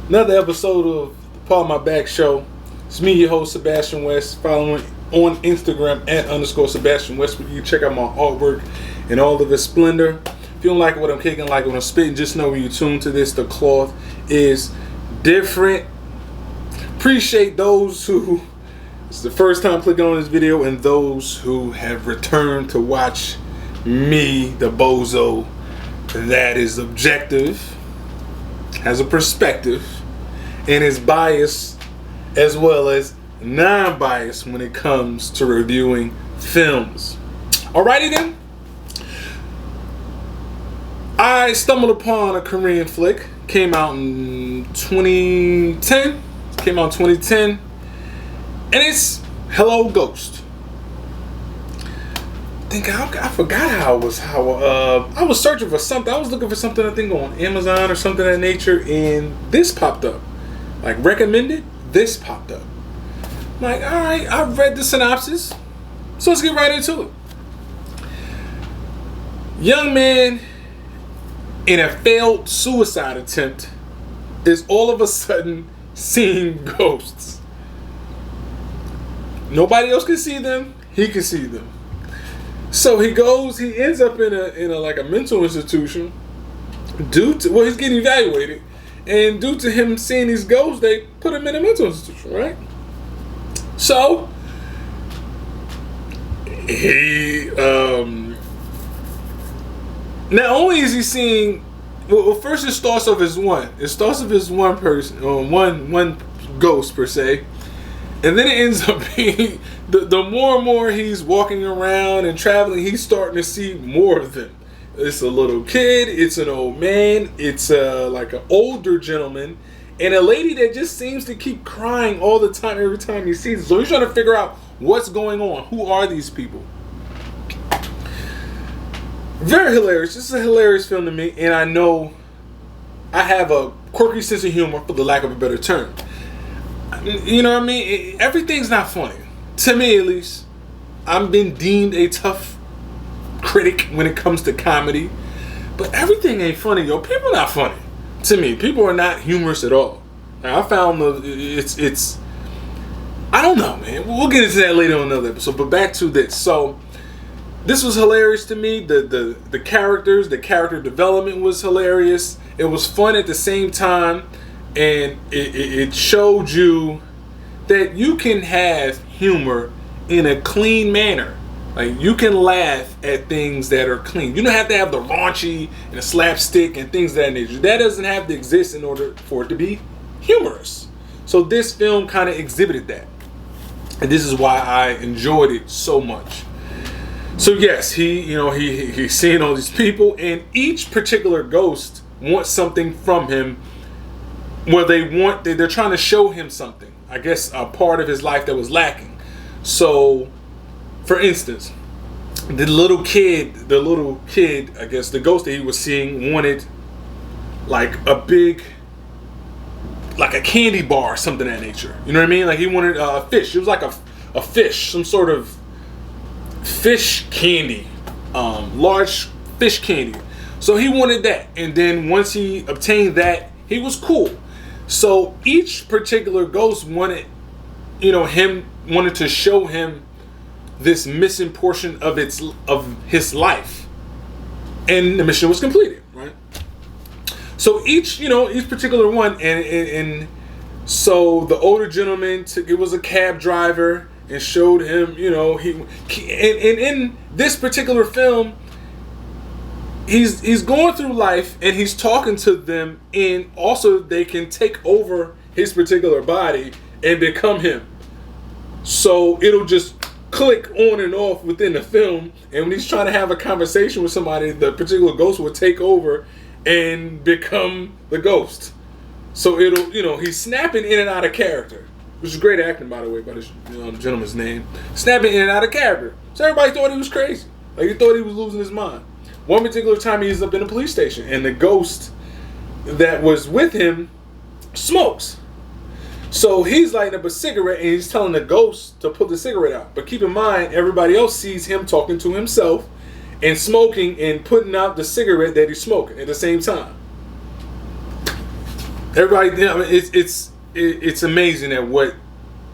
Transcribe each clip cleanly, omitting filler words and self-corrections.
Another episode of the Paul My Back Show. It's me, your host, Sebastian West. Following on Instagram at _Sebastian West, where you can check out my artwork in all of its splendor. If you don't like what I'm kicking, like what I'm spitting, just know when you tune to this, the cloth is different. Appreciate those who it's the first time clicking on this video and those who have returned to watch me, the bozo that is objective, has a perspective, and is biased as well as non-biased when it comes to reviewing films. Alrighty then. I stumbled upon a Korean flick. Came out in 2010. And it's Hello Ghost. I forgot how I was searching for something. I was looking for something, I think, on Amazon or something of that nature, and this popped up. Like recommended, this popped up. I'm like, all right, I've read the synopsis, so let's get right into it. Young man in a failed suicide attempt is all of a sudden seeing ghosts. Nobody else can see them. He can see them. So he ends up in a like a mental institution he's getting evaluated, and due to him seeing these ghosts, they put him in a mental institution, right? So he not only is he seeing first it starts off as one person or one ghost per se. And then it ends up being, the more and more he's walking around and traveling, he's starting to see more of them. It's a little kid, it's an old man, it's like an older gentleman, and a lady that just seems to keep crying all the time every time he sees it. So he's trying to figure out what's going on. Who are these people? Very hilarious. This is a hilarious film to me, and I know I have a quirky sense of humor, for the lack of a better term. You know what I mean? Everything's not funny. To me, at least. I've been deemed a tough critic when it comes to comedy. But everything ain't funny, yo. People are not funny. To me, people are not humorous at all. Now, I found it's I don't know, man. We'll get into that later on another episode. But back to this. So, this was hilarious to me. The characters, the character development was hilarious. It was fun at the same time. And it showed you that you can have humor in a clean manner. Like, you can laugh at things that are clean. You don't have to have the raunchy and the slapstick and things of that nature. That doesn't have to exist in order for it to be humorous. So this film kind of exhibited that. And this is why I enjoyed it so much. So yes, he's seeing all these people, and each particular ghost wants something from him. Where they're trying to show him something. I guess a part of his life that was lacking. So, for instance, the little kid, I guess the ghost that he was seeing wanted like a candy bar or something of that nature. You know what I mean? Like he wanted a fish. It was like a fish, some sort of fish candy, large fish candy. So he wanted that, and then once he obtained that, he was cool. So each particular ghost wanted to show him this missing portion of his life, and the mission was completed, right? So each particular one, and so the older gentleman it was a cab driver and showed him, and in this particular film, He's going through life and he's talking to them, and also they can take over his particular body and become him. So it'll just click on and off within the film, and when he's trying to have a conversation with somebody, the particular ghost will take over and become the ghost. So it'll, he's snapping in and out of character, which is great acting, by the way, by this gentleman's name. Snapping in and out of character. So everybody thought he was crazy. Like, he thought he was losing his mind. One particular time he ends up in a police station, and the ghost that was with him smokes. So he's lighting up a cigarette, and he's telling the ghost to put the cigarette out. But keep in mind, everybody else sees him talking to himself and smoking and putting out the cigarette that he's smoking at the same time. Everybody, you know, it's amazing at what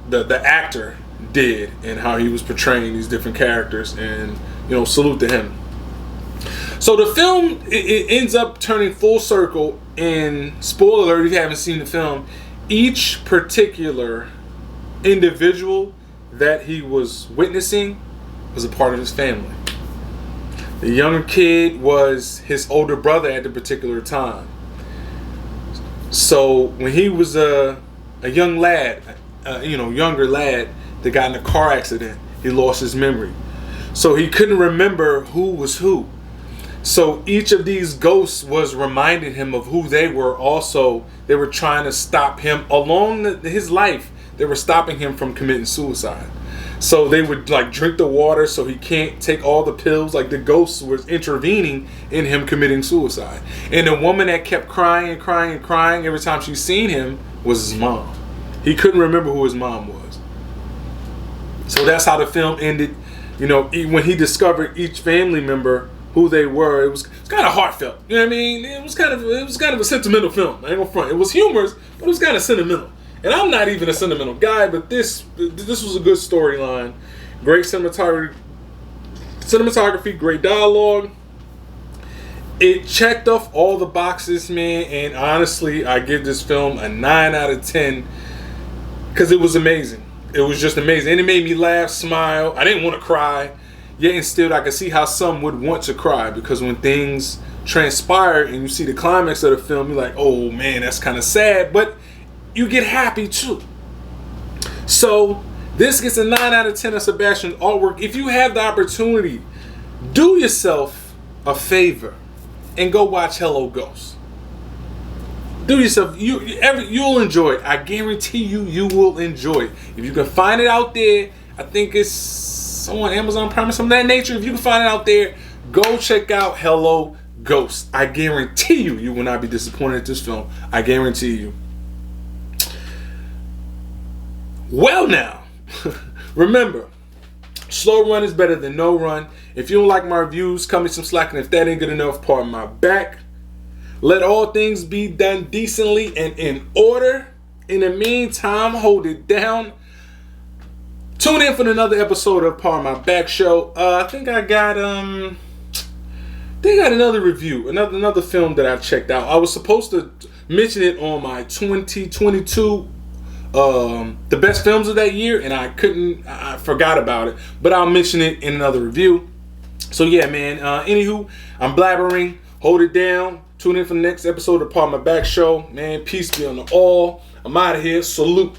the actor did and how he was portraying these different characters, and salute to him. So the film it ends up turning full circle, and spoiler alert if you haven't seen the film, each particular individual that he was witnessing was a part of his family. The younger kid was his older brother at the particular time. So when he was a young lad, younger lad that got in a car accident, he lost his memory. So he couldn't remember who was who. So each of these ghosts was reminding him of who they were. Also, they were trying to stop him along his life. They were stopping him from committing suicide. So they would drink the water so he can't take all the pills. Like the ghosts was intervening in him committing suicide. And the woman that kept crying and crying and crying every time she seen him was his mom. He couldn't remember who his mom was. So that's how the film ended. When he discovered each family member who they were, it was kind of heartfelt. You know what I mean? It was kind of a sentimental film. I ain't gonna front. It was humorous, but it was kind of sentimental. And I'm not even a sentimental guy, but this was a good storyline, great cinematography, great dialogue. It checked off all the boxes, man. And honestly, I give this film a 9 out of 10 because it was amazing. It was just amazing, and it made me laugh, smile. I didn't want to cry. Yet and still, I could see how some would want to cry, because when things transpire and you see the climax of the film, you're like, oh man, that's kind of sad, but you get happy too. So this gets a 9 out of 10 of Sebastian's artwork. If you have the opportunity, do yourself a favor and go watch Hello Ghost. Do yourself, you'll enjoy it. I guarantee you will enjoy it. If you can find it out there, I think it's on Amazon Prime or something of that nature. If you can find it out there, go check out Hello Ghost. I guarantee you will not be disappointed at this film. I guarantee you. Well now, remember, slow run is better than no run. If you don't like my reviews, cut me some slack, and if that ain't good enough, pardon my back. Let all things be done decently and in order. In the meantime, hold it down. Tune in for another episode of Pardon My Back Show. I think I got another review, another film that I checked out. I was supposed to mention it on my 2022 the best films of that year, and I forgot about it, but I'll mention it in another review. So yeah, man, anywho, I'm blabbering. Hold it down. Tune in for the next episode of Pardon My Back Show. Man, peace be on the all. I'm out of here. Salute.